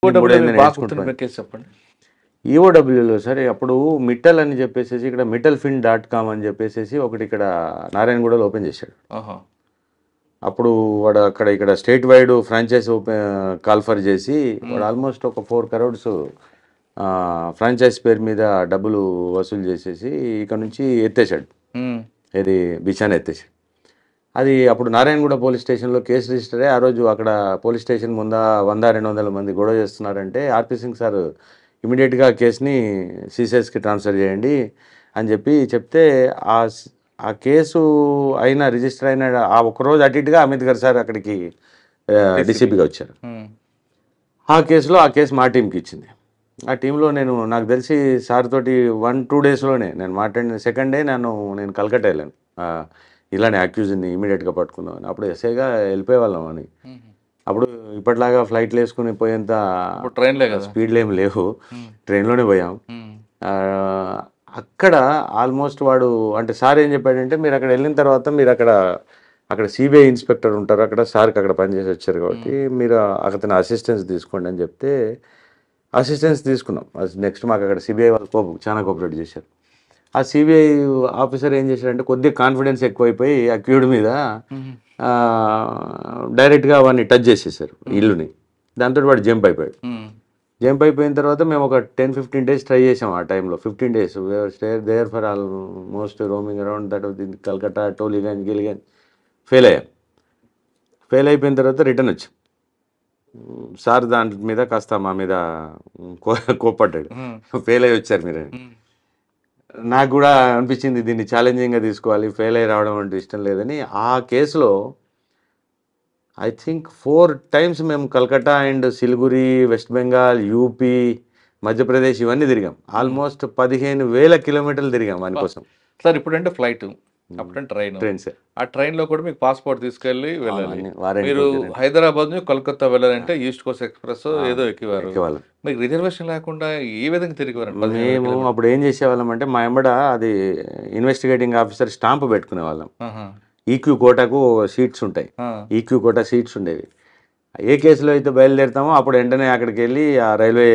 మూడేళ్ళు బాగా నేర్చుకుంటాను. గుర్తున్న కేసు చెప్పండి. ఈఓడబ్ల్యూలో సరే అప్పుడు మిట్టల్ అని చెప్పేసి ఇక్కడ mittlefind.com అని చెప్పేసి ఒకటి ఇక్కడ నారాయణగూడలో ఓపెన్ చేశాడు. ఆహా. అప్పుడు వాడు అక్కడ ఇక్కడ స్టేట్ వైడ్ ఫ్రాంచైజ్ కాల్ఫర్ చేసి వాడు ఆల్మోస్ట్ ఒక 4 crores ఫ్రాంచైజ్ పేరు మీద డబ్బులు వసూలు చేసేసి ఇక్కడ నుంచి ఎత్తేసాడు. ఇది బిచాన్ ఎత్తేసాడు. అది అప్పుడు నారాయణగూడ పోలీస్ స్టేషన్లో కేసు రిజిస్టర్ అయ్యి ఆ రోజు అక్కడ పోలీస్ స్టేషన్ ముంద 100-200 మంది గొడవ చేస్తున్నారంటే ఆర్పి సింగ్ సార్ ఇమీడియట్గా కేసుని సిసిఎస్కి ట్రాన్స్ఫర్ చేయండి అని చెప్తే ఆ కేసు అయిన రిజిస్టర్ అయిన ఆ ఒక్కరోజు అటు ఇటుగా అమిత్ గారు సార్ అక్కడికి డీసీపీగా వచ్చారు. ఆ కేసు మా టీంకి ఇచ్చింది. ఆ టీంలో నాకు తెలిసి సార్ తోటి 1-2 డేస్లోనే నేను మాట్లాడిన సెకండ్ డే నేను కలకత్తా వెళ్ళాను. ఇలానే అక్యూజ్ని ఇమీడియట్గా పట్టుకుందామని. అప్పుడు ఎస్ఐగా వెళ్ళిపోయేవాళ్ళం అని. అప్పుడు ఇప్పటిలాగా ఫ్లైట్లు వేసుకుని పోయేంత ట్రైన్లే కదా స్పీడ్లు ఏమి లేవు, ట్రైన్లోనే పోయాం. అక్కడ ఆల్మోస్ట్ వాడు అంటే సార్ ఏం చెప్పాడంటే మీరు అక్కడ వెళ్ళిన తర్వాత మీరు అక్కడ సిబిఐ ఇన్స్పెక్టర్ ఉంటారు అక్కడ, సార్కి అక్కడ పనిచేసి వచ్చారు కాబట్టి మీరు అతని అసిస్టెన్స్ తీసుకోండి అని చెప్తే అసిస్టెన్స్ తీసుకున్నాం. నెక్స్ట్ మాకు అక్కడ సిబిఐ వాళ్ళు చాలా కోఆపరేట్ చేశారు. ఆ సిబిఐ ఆఫీసర్ ఏం చేశాడంటే కొద్దిగా కాన్ఫిడెన్స్ ఎక్కువైపోయి అక్యూడ్ మీద డైరెక్ట్గా వాడిని టచ్ చేసేసారు ఇల్లుని. దాంతో వాడు జంప్ అయిపోయాడు. జంప్ అయిపోయిన తర్వాత మేము ఒక 10-15 days ట్రై చేసాం. ఆ టైంలో 15 days there for almost roaming around that Calcutta, Tollygunge, Giliganj. Fail అయిపోయిన తర్వాత రిటర్న్ వచ్చాం. సార్ దాని మీద కాస్త మా మీద కోప్పడ్డాడు, ఫెయిల్ అయ్యి వచ్చారు మీరు. నాకు కూడా అనిపించింది దీన్ని ఛాలెంజింగ్గా తీసుకోవాలి, ఫెయిల్ అయ్యి రావడం అంటే ఇష్టం లేదని. ఆ కేసులో ఐ థింక్ 4 times మేము Calcutta and Siliguri, west Bengal, UP, Madhya Pradesh ఇవన్నీ తిరిగాం. ఆల్మోస్ట్ 15,000 kilometers తిరిగాం దానికోసం. సార్ ఇప్పుడంటే ఫ్లైట్, అప్పుడంటే ట్రైన్. ఆ ట్రైన్లో కూడా మీకు పాస్పోర్ట్ తీసుకెళ్ళి వెళ్ళాలి. మీరు హైదరాబాద్ నుంచి కోల్కతా వెళ్ళాలంటే ఈస్ట్ కోస్ట్ ఎక్స్ప్రెస్ ఏదో ఎక్కేవారు. మీకు రిజర్వేషన్ లేకుండా ఏ విధంగా తిరిగేవారు? మేము అప్పుడు ఏం చేసేవాళ్ళం అంటే మా ఎంబడ అది ఇన్వెస్టిగేటింగ్ ఆఫీసర్ స్టాంప్ పెట్టుకునే వాళ్ళం. ఈక్యూ కోటాకు సీట్స్ ఉంటాయి, ఈక్యూ కోటా సీట్స్ ఉండేవి. ఏ కేసులో అయితే బయలుదేరుతామో అప్పుడు వెంటనే అక్కడికి వెళ్ళి ఆ రైల్వే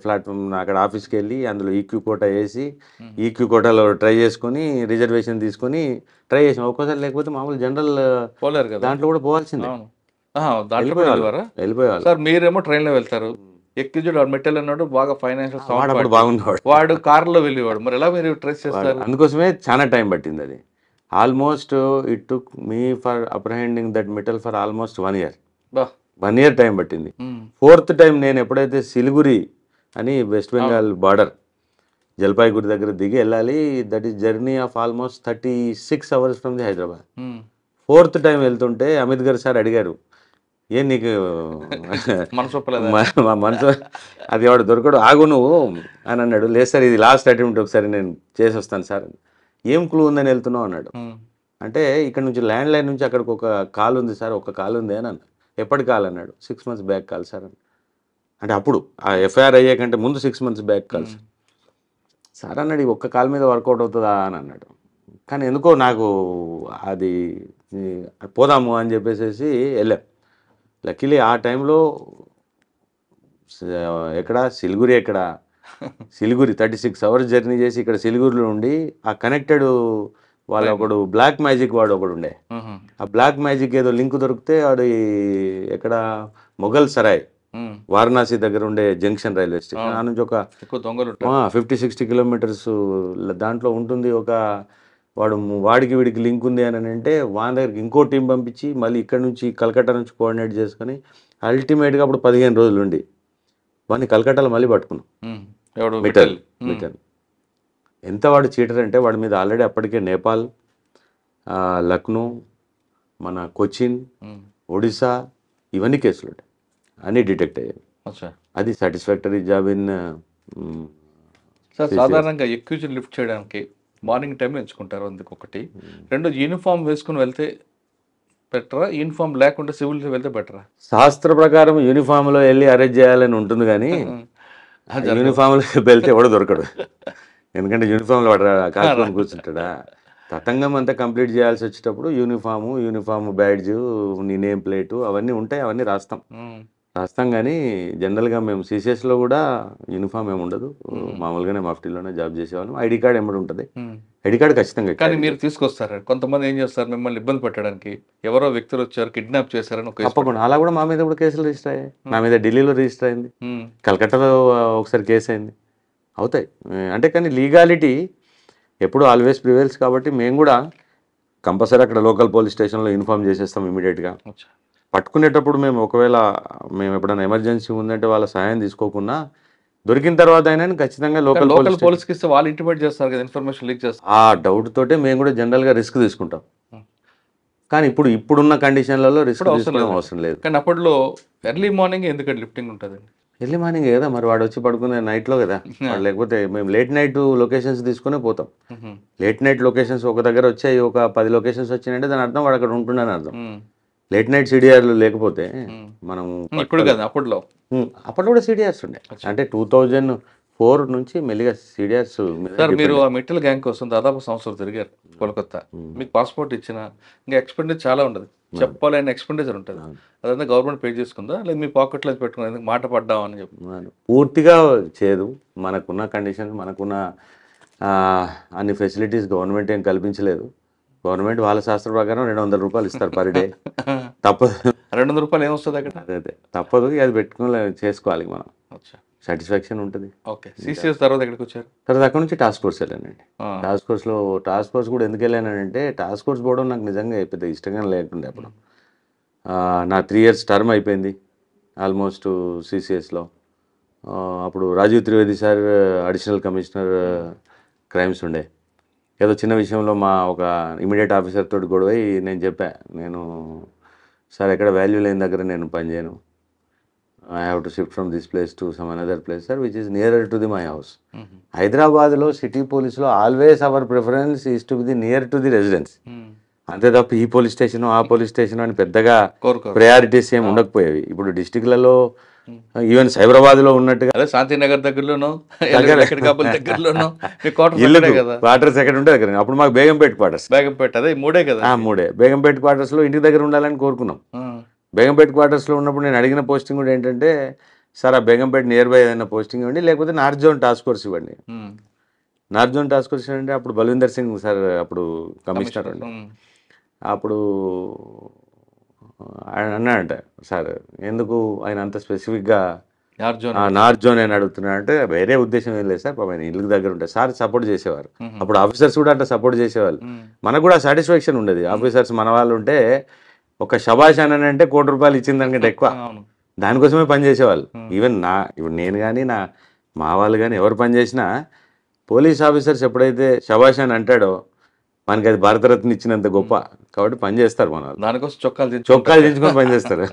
ప్లాట్ఫామ్ అక్కడ ఆఫీస్కి వెళ్ళి అందులో ఈక్యూ కోటా వేసి ఈక్యూ కోటాలో ట్రై చేసుకొని రిజర్వేషన్ తీసుకొని ట్రై చేసాం. ఒక్కోసారి లేకపోతే మామూలు జనరల్ పోలేరు కదా, దాంట్లో కూడా పోవాల్సిందే. వెళ్ళిపోయేవారు. సార్ మీరేమో ట్రైన్లో వెళ్తారు, ఎక్కిజుడు మెట్టెల్ అన్నాడు బాగా ఫైనాన్షియల్ బాగుండేవాడు, వాడు కార్లో వెళ్ళేవాడు. మరి ఎలా మీరు ట్రేస్ చేస్తారు? అందుకోసమే చాలా టైం పట్టింది. అది almost it took me for apprehending that metal for almost 1 year. 1 year time పట్టింది. 4th time నేను ఎప్పుడైతే సిలిగురి అని వెస్ట్ బెంగాల్ బార్డర్ జల్పాయిగురి దగ్గర దిగి వెళ్ళాలి, that is journey of almost 36 hours from the Hyderabad. 4th time వెళ్తుంటే అమిత్ గారు సార్ అడిగారు, ఏం నీకు మనసు అది వాడు దొరకడు, ఆగు నువ్వు అని అన్నాడు. లేదు సార్ ఇది లాస్ట్ అటెంప్ట్, ఒకసారి నేను చేసి వస్తాను సార్. ఏం క్లూ ఉందని వెళ్తున్నావు అన్నాడు. అంటే ఇక్కడ నుంచి ల్యాండ్ లైన్ నుంచి అక్కడికి ఒక కాల్ ఉంది సార్, ఒక కాల్ ఉంది అని అన్నాడు. ఎప్పటి కాల్ అన్నాడు. 6 months బ్యాక్ కాల్ సార్ అని. అంటే అప్పుడు ఆ ఎఫ్ఐఆర్ అయ్యాకంటే ముందు 6 months బ్యాక్ కాల్ సార్ అన్నాడు. ఒక్క కాల్ మీద వర్కౌట్ అవుతుందా అని అన్నాడు. కానీ ఎందుకో నాకు అది పోదాము అని చెప్పేసి వెళ్ళాం. లక్కీలీ ఆ టైంలో సిలిగురి సిలిగురి 36 hours జర్నీ చేసి ఇక్కడ సిలిగురిలో ఉండి ఆ కనెక్టెడ్ వాళ్ళ ఒకడు బ్లాక్ మ్యాజిక్ వాడు ఒకడు ఉండే. ఆ బ్లాక్ మ్యాజిక్ ఏదో లింక్ దొరికితే వాడు ఎక్కడ మొఘల్ సరాయ్ వారణాసి దగ్గర ఉండే జంక్షన్ రైల్వే స్టేషన్ ఆ నుంచి ఒక 50-60 kilometers దాంట్లో ఉంటుంది. వాడికి వీడికి లింక్ ఉంది అని అంటే వాని దగ్గరికి ఇంకో టీం పంపించి మళ్ళీ ఇక్కడ నుంచి కలకత్తా నుంచి కోఆర్డినేట్ చేసుకొని అల్టిమేట్గా అప్పుడు 15 రోజులు ఉండి వాడిని కలకత్తాలో మళ్ళీ పట్టుకున్నాం. మిట్టల్ ఎంత వాడు చీటర్ అంటే వాడి మీద ఆల్రెడీ అప్పటికే నేపాల్, లక్నో, మన కొచ్చిన్, ఒడిశా ఇవన్నీ కేసులు ఉంటాయి, అన్నీ డిటెక్ట్ అయ్యాయి. అది సాటిస్ఫాక్టరీ జాబ్ ఇన్. సార్ సాధారణంగా ఎక్యూజన్ లిఫ్ట్ చేయడానికి మార్నింగ్ టైం ఎంచుకుంటారు, అందుకు ఒకటి. 2 యూనిఫామ్ వేసుకుని వెళ్తే బెటరా, యూనిఫామ్ లేకుండా సివిల్ వెళ్తే బెటరా? శాస్త్ర ప్రకారం యూనిఫామ్లో వెళ్ళి అరెస్ట్ చేయాలని ఉంటుంది, కానీ యూనిఫామ్లో వెళ్తే ఎవడో దొరకడు. ఎందుకంటే యూనిఫామ్లో వాడు కాల్చుకొని కూర్చుంటాడా. తతంగం అంతా కంప్లీట్ చేయాల్సి వచ్చేటప్పుడు యూనిఫామ్ బ్యాడ్జ్, నీ నేమ్ ప్లేటు అవన్నీ ఉంటాయి, అవన్నీ రాస్తాం. రాస్తాం కానీ జనరల్గా మేము సిసిఎస్లో కూడా యూనిఫామ్ ఏమి ఉండదు, మామూలుగానే మఫ్టీలోనే జాబ్ చేసేవాళ్ళం. ఐడి కార్డ్ ఎమ్మడి ఉంటుంది, ఐడి కార్డ్ ఖచ్చితంగా. కానీ మీరు తీసుకొస్తారు, కొంతమంది ఏం చేస్తారు, మిమ్మల్ని ఇబ్బంది పెట్టడానికి ఎవరో వ్యక్తులు వచ్చారు కిడ్నాప్ చేశారని ఒక తప్పకుండా అలా కూడా మా మీద కూడా కేసులు రిజిస్టర్ అయ్యాయి. నా మీద ఢిల్లీలో రిజిస్టర్ అయింది, కలకత్తాలో ఒకసారి కేసు అయింది, అవుతాయి. అంటే కానీ లీగాలిటీ ఎప్పుడు ఆల్వేస్ ప్రివేల్స్ కాబట్టి మేము కూడా కంపల్సరీ అక్కడ లోకల్ పోలీస్ స్టేషన్లో ఇన్ఫార్మ్ చేసేస్తాం ఇమీడియట్గా. పట్టుకునేటప్పుడు మేము ఒకవేళ మేము ఎప్పుడైనా ఎమర్జెన్సీ ఉందంటే వాళ్ళ సహాయం తీసుకోకుండా దొరికిన తర్వాత అయినా ఖచ్చితంగా లోకల్ పోలీస్కి ఇస్తే వాళ్ళు ఇంటిమేట్ చేస్తారు కదా, ఇన్ఫర్మేషన్ లీక్ చేస్తారు. ఆ డౌట్ తోటే మేము కూడా జనరల్గా రిస్క్ తీసుకుంటాం. కానీ ఇప్పుడున్న కండిషన్లలో రిస్క్ అవసరం లేదు. కానీ అప్పట్లో ఎర్లీ మార్నింగ్ ఎందుకంటే లిఫ్టింగ్ ఉంటుందండి? ఎర్లీ మార్నింగ్ కదా మరి, వాడు వచ్చి పడుకునే నైట్లో కదా, లేకపోతే మేము లేట్ నైట్ లొకేషన్స్ తీసుకునే పోతాం. లేట్ నైట్ లొకేషన్స్ ఒక దగ్గర వచ్చాయి, ఒక 10 లొకేషన్స్ వచ్చినాయంటే దాని అర్థం వాడు అక్కడ ఉంటుండని అర్థం. లేట్ నైట్ సిడిఆర్లు లేకపోతే మనం ఇప్పుడు కదా, అప్పట్లో కూడా సిడిఆర్స్ ఉండే. అంటే 2004 నుంచి మెల్లిగా సిడిఆర్స్. సార్ మీరు ఆ మిట్టల్ గ్యాంగ్ కోసం దాదాపు సంవత్సరం తిరిగారు కోల్కత్తా, మీకు పాస్పోర్ట్ ఇచ్చిన ఇంకా ఎక్స్పెండిచర్ చాలా ఉండదు, చెప్పాలని ఎక్స్పెండిచర్ ఉంటుంది, అదంతా గవర్నమెంట్ పే చేసుకుందా లేదా మీ పాకెట్లో పెట్టుకుని మాట పడ్డామని చెప్పి? పూర్తిగా చేయదు. మనకున్న కండిషన్స్, మనకున్న అన్ని ఫెసిలిటీస్ గవర్నమెంట్ ఏం కల్పించలేదు. గవర్నమెంట్ వాళ్ళ శాస్త్ర ప్రకారం 200 రూపాయలు ఇస్తారు పర్ డే. తప్పదు. 200 రూపాయలు ఏమొస్తుంది అక్కడ? అదే తప్పదు, అది పెట్టుకుని చేసుకోవాలి మనం, సాటిస్ఫాక్షన్ ఉంటుంది. ఓకే, సిసిఎస్ తర్వాత ఎక్కడికి వచ్చారు? తర్వాత అక్కడ నుంచి టాస్క్ ఫోర్స్ వెళ్ళానండి. టాస్క్ ఫోర్స్ కూడా ఎందుకు వెళ్ళానంటే, టాస్క్ ఫోర్స్ పోవడం నాకు నిజంగా పెద్ద ఇష్టంగా లేకుండే. అప్పుడు నా 3 years టర్మ్ అయిపోయింది ఆల్మోస్ట్ సిసిఎస్లో. అప్పుడు Rajiv Trivedi sir additional commissioner crimes ఉండే. ఏదో చిన్న విషయంలో మా ఒక ఇమీడియట్ ఆఫీసర్ తోటి గొడవై నేను చెప్పా, నేను సార్ ఎక్కడ వాల్యూ లేని దగ్గర నేను పనిచేయను, I have to shift from this place to some another place sir which is nearer to the my house. హైదరాబాద్లో సిటీ పోలీస్లో always our preference is to be near to the residence. అంతే తప్ప ఈ police station ఆ police station అని పెద్దగా priorities ఏమి ఉండకపోయేవి. ఇప్పుడు డిస్టిక్లలో ఈవెన్ సైబరాబాద్లో ఉన్నట్టుగా శాంతినగర్ దగ్గరలోనో క్వార్టర్స్ ఎక్కడ ఉంటే దగ్గర. అప్పుడు మాకు బేగంపేట క్వార్టర్స్, అదే మూడే కదా, మూడే బేగంపేట క్వార్టర్స్లో ఇంటి దగ్గర ఉండాలని కోరుకున్నాం. బేగంపేట క్వార్టర్స్లో ఉన్నప్పుడు నేను అడిగిన పోస్టింగ్ కూడా ఏంటంటే, సార్ ఆ బేగంపేట నియర్ బై ఏదైనా పోస్టింగ్ ఇవ్వండి, లేకపోతే నార్త్ జోన్ టాస్క్ ఫోర్స్ ఇవ్వండి. నార్త్ జోన్ టాస్క్ ఫోర్స్ అంటే అప్పుడు బల్విందర్ సింగ్ సార్ అప్పుడు కమిషనర్ అండి. అప్పుడు ఆయన అన్నాడంట, సార్ ఎందుకు ఆయన అంత స్పెసిఫిక్గా నార్త్ జోన్ అని అడుగుతున్నాడు అంటే, వేరే ఉద్దేశం ఏం లేదు సార్, ఆయన ఇల్లు దగ్గర ఉంటాయి సార్ సపోర్ట్ చేసేవారు. అప్పుడు ఆఫీసర్స్ కూడా అట్లా సపోర్ట్ చేసేవాళ్ళు. మనకు కూడా సాటిస్ఫాక్షన్ ఉండేది. ఆఫీసర్స్ మన వాళ్ళు ఉంటే ఒక శబాష్ అని అంటే 1 కోటి రూపాయలు ఇచ్చిన దానికంటే ఎక్కువ దానికోసమే పనిచేసేవాళ్ళు. ఈవెన్ ఇప్పుడు నేను కానీ మా వాళ్ళు కానీ ఎవరు పనిచేసినా పోలీస్ ఆఫీసర్స్ ఎప్పుడైతే శబాష్ అని అంటాడో మనకి అది భారతరత్న ఇచ్చినంత గొప్ప కాబట్టి పనిచేస్తారు మన వాళ్ళు. దానికోసం చొక్కాలు దించుకొని పనిచేస్తారు.